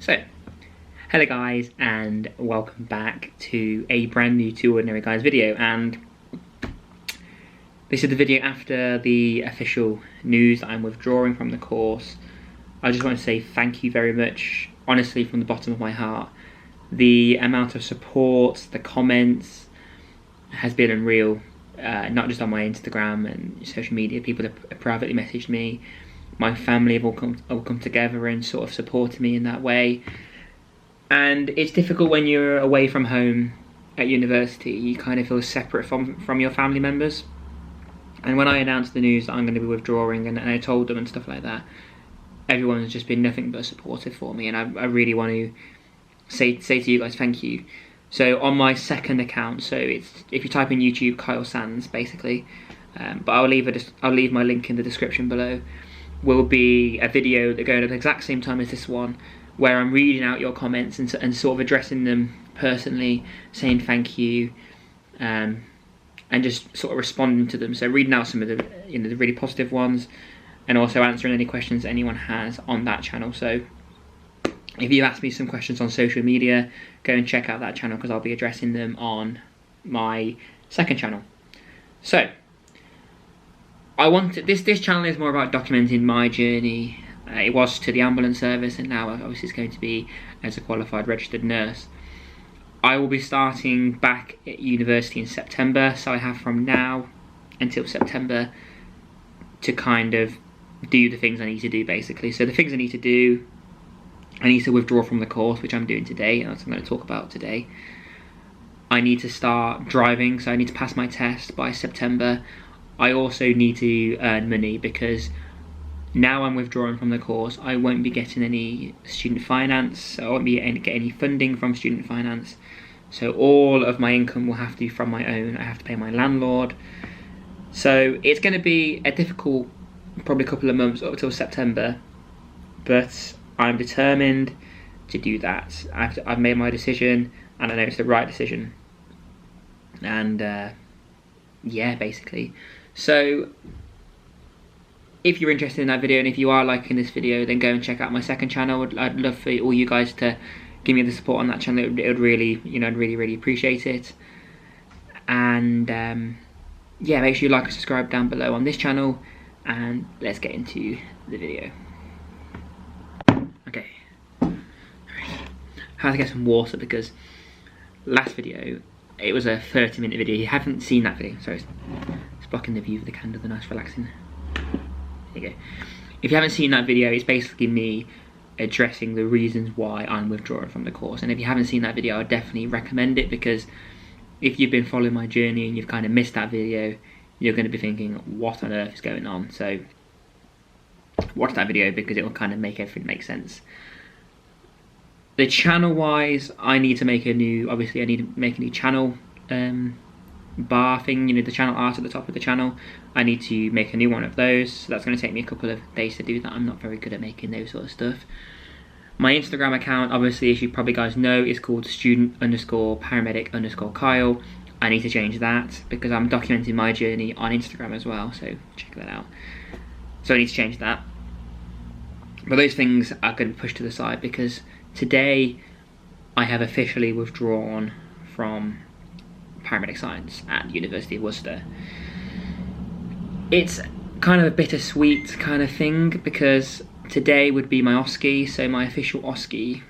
So, hello guys, and welcome back to a brand new Two Ordinary Guys video. And this is the video after the official news that I'm withdrawing from the course. I just want to say thank you very much, honestly, from the bottom of my heart. The amount of support, the comments has been unreal. Not just on my Instagram and social media, people have privately messaged me. My family have all come together and sort of supported me in that way. And it's difficult when you're away from home at university. You kind of feel separate from your family members. And when I announced the news that I'm going to be withdrawing and I told them and stuff like that, everyone has just been nothing but supportive for me. And I really want to say to you guys, thank you. So on my second account, so it's, if you type in YouTube, Kyle Sands, basically, but I'll leave my link in the description below, will be a video that goes at the exact same time as this one, where I'm reading out your comments and sort of addressing them personally, saying thank you, and just sort of responding to them. So reading out some of the the really positive ones, and also answering any questions that anyone has on that channel. So if you ask me some questions on social media, go and check out that channel because I'll be addressing them on my second channel. So this channel is more about documenting my journey. It was to the ambulance service, and now obviously it's going to be as a qualified registered nurse. I will be starting back at university in September, so I have from now until September to kind of do the things I need to do, basically. So the things I need to do, I need to withdraw from the course, which I'm doing today, and that's what I'm going to talk about today. I need to start driving, so I need to pass my test by September. I also need to earn money because now I'm withdrawing from the course. I won't be getting any student finance. I won't be getting any funding from student finance. So all of my income will have to be from my own. I have to pay my landlord. So it's going to be a difficult, probably couple of months up till September. But I'm determined to do that. I've made my decision, and I know it's the right decision. And yeah, basically. So if you're interested in that video, and if you are liking this video, then go and check out my second channel. I'd love for all you guys to give me the support on that channel. It would really, I'd really appreciate it. And yeah, make sure you like and subscribe down below on this channel, and let's get into the video. Okay, I had to get some water because last video, it was a 30-minute video. You haven't seen that video, sorry, it's blocking the view of the candle, the nice relaxing. There you go. If you haven't seen that video, it's basically me addressing the reasons why I'm withdrawing from the course. And if you haven't seen that video, I would definitely recommend it, because if you've been following my journey and you've kind of missed that video, you're going to be thinking, what on earth is going on? So watch that video because it will kind of make everything make sense. The channel wise, I need to make a new, obviously I need to make a new channel bar thing, the channel art at the top of the channel. I need to make a new one of those, so that's going to take me a couple of days to do that. I'm not very good at making those sort of stuff. My Instagram account, obviously, as you probably guys know, is called student_paramedic_Kyle. I need to change that because I'm documenting my journey on Instagram as well, so check that out. So I need to change that. But those things are going to be pushed to the side because today I have officially withdrawn from Paramedic Science at the University of Worcester. It's kind of a bittersweet kind of thing because today would be my OSCE, so my official OSCE,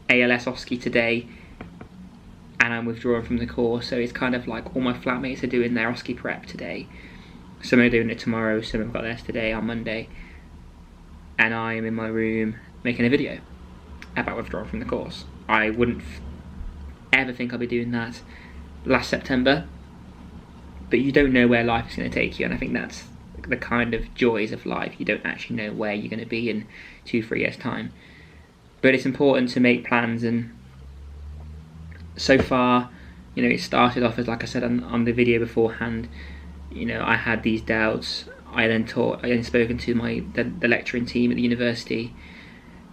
ALS OSCE today, and I'm withdrawing from the course, so it's kind of like all my flatmates are doing their OSCE prep today. Some are doing it tomorrow, some have got theirs today on Monday, and I am in my room making a video about withdrawing from the course. I wouldn't ever think I'll be doing that last September, but you don't know where life is going to take you, and I think that's the kind of joys of life. You don't actually know where you're going to be in 2-3 years time, but it's important to make plans. And so far, it started off as, like I said on the video beforehand, I had these doubts. I then spoken to the lecturing team at the university,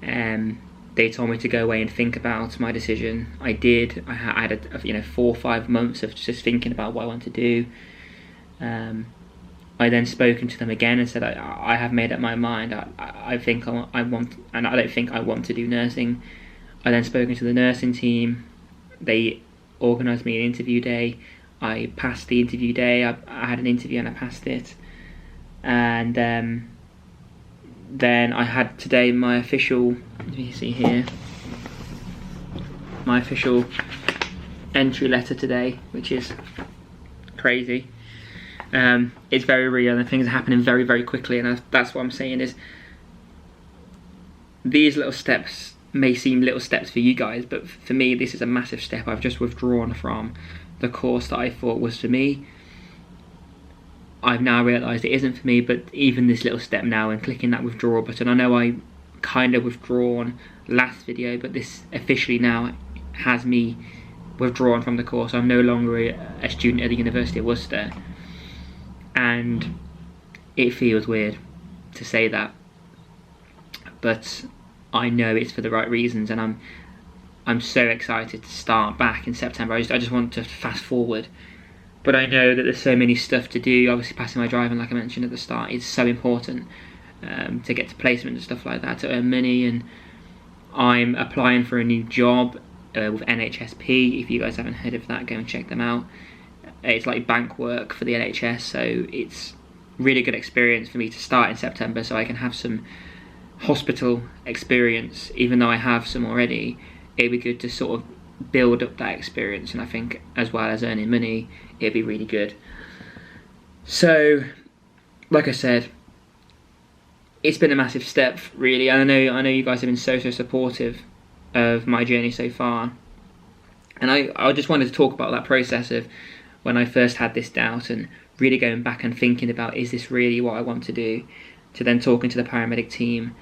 and they told me to go away and think about my decision. I did. I had 4 or 5 months of just thinking about what I want to do. I then spoken to them again and said, I have made up my mind. I think I want, and I don't think I want to do nursing. I then spoken to the nursing team. They organised me an interview day. I passed the interview day. I had an interview and I passed it. And then I had today my official, let me see here, my official entry letter today, which is crazy. It's very real and things are happening very, very quickly, and that's what I'm saying is these little steps may seem little steps for you guys, but for me this is a massive step. I've just withdrawn from the course that I thought was for me. I've now realised it isn't for me, but even this little step now and clicking that withdrawal button, I know I kind of withdrawn last video, but this officially now has me withdrawn from the course. I'm no longer a student at the University of Worcester, and it feels weird to say that, but I know it's for the right reasons, and I'm so excited to start back in September. I just want to fast forward, but I know that there's so many stuff to do. Obviously passing my driving, like I mentioned at the start, is so important to get to placement and stuff like that, to earn money, and I'm applying for a new job with NHSP. If you guys haven't heard of that, go and check them out. It's like bank work for the NHS, so it's really good experience for me to start in September, so I can have some hospital experience. Even though I have some already, it'd be good to sort of build up that experience, and I think as well as earning money, it'd be really good. So, like I said, it's been a massive step, really. I know you guys have been so supportive of my journey so far, and I just wanted to talk about that process of when I first had this doubt and really going back and thinking about, is this really what I want to do, to then talking to the paramedic team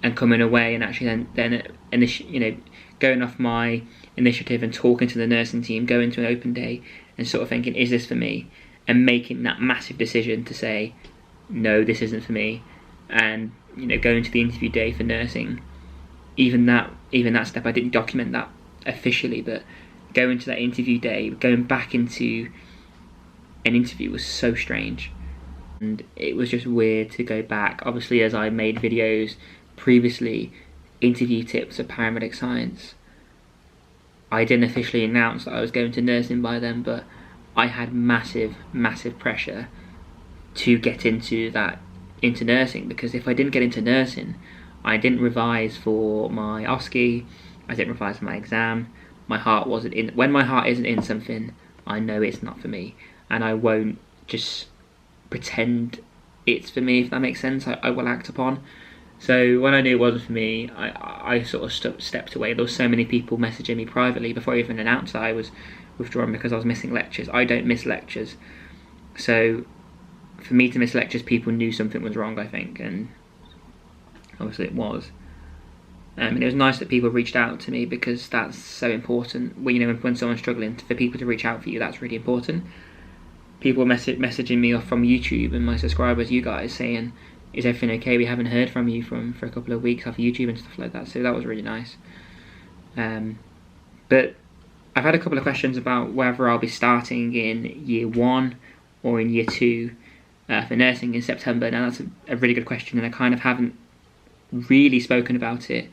and coming away and actually then going off my initiative and talking to the nursing team, going to an open day and sort of thinking, is this for me, and making that massive decision to say no, this isn't for me, and going to the interview day for nursing. Even that step, I didn't document that officially, but going to that interview day, going back into an interview was so strange, and it was just weird to go back. Obviously, as I made videos previously, interview tips of Paramedic Science, I didn't officially announce that I was going to nursing by then, but I had massive pressure to get into nursing, because if I didn't get into nursing, I didn't revise for my OSCE, I didn't revise for my exam, my heart wasn't in. When my heart isn't in something, I know it's not for me, and I won't just pretend it's for me, if that makes sense. I will act upon. So when I knew it wasn't for me, I sort of stepped away. There were so many people messaging me privately before I even announced that I was withdrawing because I was missing lectures. I don't miss lectures, so for me to miss lectures, people knew something was wrong, I think, and obviously it was. And it was nice that people reached out to me, because that's so important. When someone's struggling, for people to reach out for you, that's really important. People messaging me off from YouTube, and my subscribers, you guys, saying, is everything okay? We haven't heard from you for a couple of weeks off YouTube and stuff like that, so that was really nice. But I've had a couple of questions about whether I'll be starting in year 1 or in year 2 for nursing in September. Now that's a really good question, and I kind of haven't really spoken about it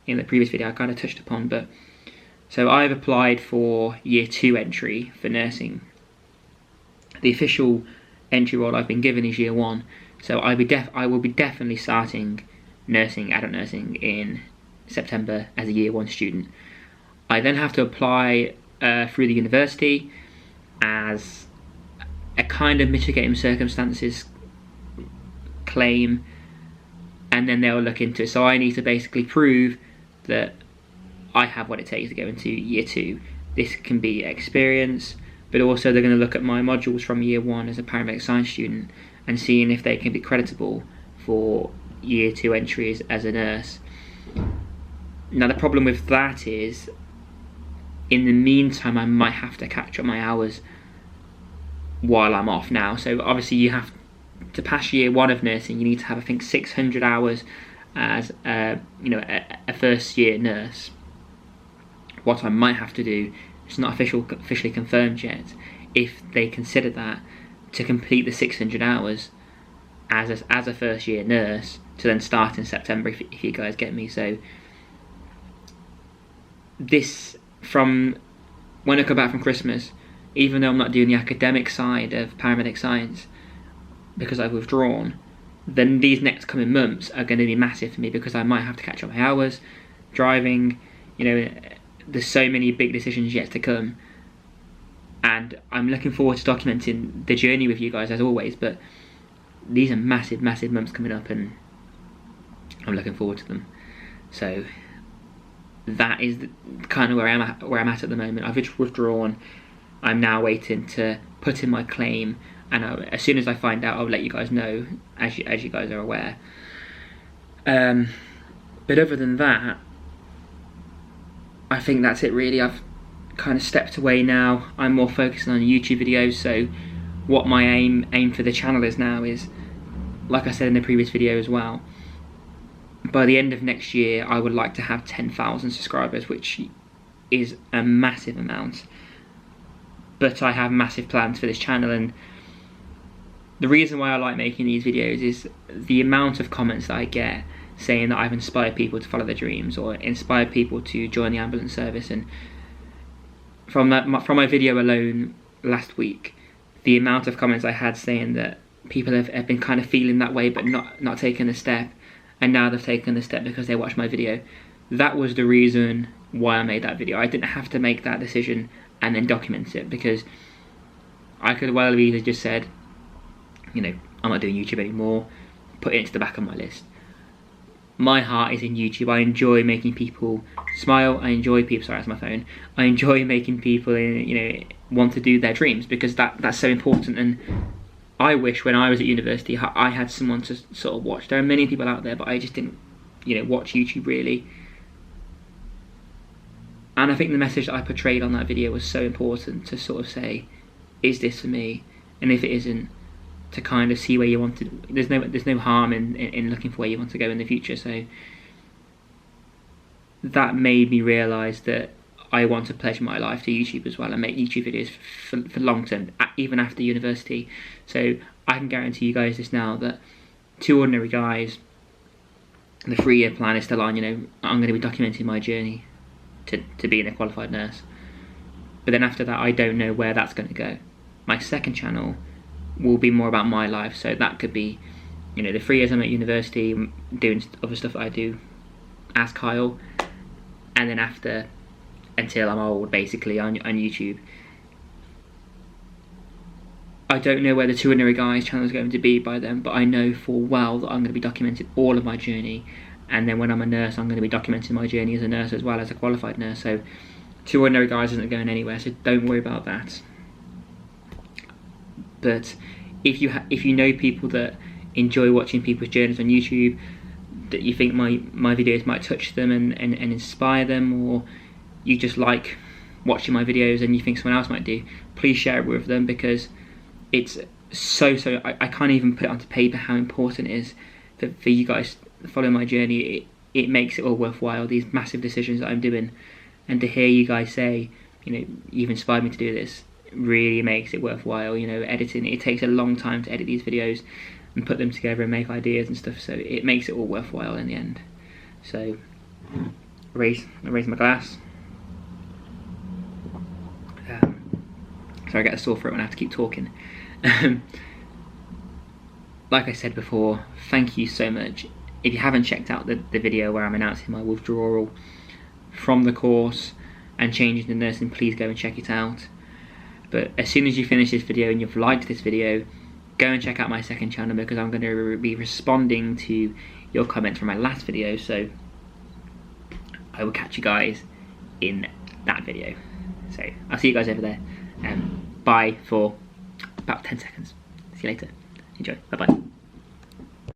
in the previous video. I kind of touched upon, but so I've applied for year 2 entry for nursing. The official entry role I've been given is year 1, so I will be definitely starting nursing, adult nursing, in September as a year 1 student. I then have to apply through the university as a kind of mitigating circumstances claim, and then they'll look into it. So I need to basically prove that I have what it takes to go into year 2. This can be experience, but also they're going to look at my modules from year 1 as a paramedic science student and seeing if they can be creditable for year 2 entries as a nurse. Now the problem with that is, in the meantime, I might have to catch up my hours while I'm off now. So obviously you have to pass year 1 of nursing, you need to have, I think, 600 hours as a first year nurse. What I might have to do, it's not officially confirmed yet, if they consider that, to complete the 600 hours as a first year nurse to then start in September, if you guys get me. So this, from when I come back from Christmas, even though I'm not doing the academic side of Paramedic Science because I've withdrawn, then these next coming months are going to be massive for me, because I might have to catch up my hours, driving, you know, there's so many big decisions yet to come. And I'm looking forward to documenting the journey with you guys as always, but these are massive, massive months coming up, and I'm looking forward to them. So that is kind of where I'm at the moment. I've withdrawn. I'm now waiting to put in my claim, and as soon as I find out, I'll let you guys know, as you guys are aware. But other than that, I think that's it really. I've kind of stepped away now. I'm more focusing on YouTube videos. So what my aim for the channel is now is, like I said in the previous video as well, by the end of next year I would like to have 10,000 subscribers, which is a massive amount. But I have massive plans for this channel, and the reason why I like making these videos is the amount of comments that I get saying that I've inspired people to follow their dreams, or inspired people to join the ambulance service. And from my video alone last week, the amount of comments I had saying that people have been kind of feeling that way but not taking a step, and now they've taken the step because they watched my video. That was the reason why I made that video. I didn't have to make that decision and then document it, because I could well have either just said, you know, I'm not doing YouTube anymore, put it into the back of my list. My heart is in YouTube. I enjoy making people smile. I enjoy people, sorry, that's my phone. I enjoy making people, you know, want to do their dreams, because that's so important. And I wish when I was at university I had someone to sort of watch. There are many people out there, but I just didn't, you know, watch YouTube really. And I think the message that I portrayed on that video was so important, to sort of say, is this for me? And if it isn't, to kind of see where you want to. There's no harm in looking for where you want to go in the future. So that made me realise that I want to pledge my life to YouTube as well, and make YouTube videos for long term, even after university. So I can guarantee you guys this now, that Two Ordinary Guys, the 3-year plan is still on. You know, I'm going to be documenting my journey to being a qualified nurse. But then after that, I don't know where that's going to go. My second channel will be more about my life, so that could be, you know, the 3 years I'm at university doing other stuff that I do as Kyle, and then after, until I'm old, basically on YouTube. I don't know where the Two Ordinary Guys channel is going to be by then, but I know full well that I'm going to be documenting all of my journey, and then when I'm a nurse, I'm going to be documenting my journey as a nurse as well, as a qualified nurse. So Two Ordinary Guys isn't going anywhere, so don't worry about that. But if you know people that enjoy watching people's journeys on YouTube, that you think my videos might touch them and inspire them, or you just like watching my videos and you think someone else might do, please share it with them, because it's so I can't even put it onto paper how important it is for you guys to follow my journey. It makes it all worthwhile, these massive decisions that I'm doing, and to hear you guys say, you know, you've inspired me to do this, really makes it worthwhile. You know, editing, it takes a long time to edit these videos and put them together and make ideas and stuff, so it makes it all worthwhile in the end. So raise my glass. So I get a sore throat when I have to keep talking. Like I said before, thank you so much. If you haven't checked out the video where I'm announcing my withdrawal from the course and changing to nursing, please go and check it out. But as soon as you finish this video and you've liked this video, go and check out my second channel, because I'm going to be responding to your comments from my last video. So I will catch you guys in that video. So I'll see you guys over there. Bye for about 10 seconds. See you later. Enjoy. Bye bye.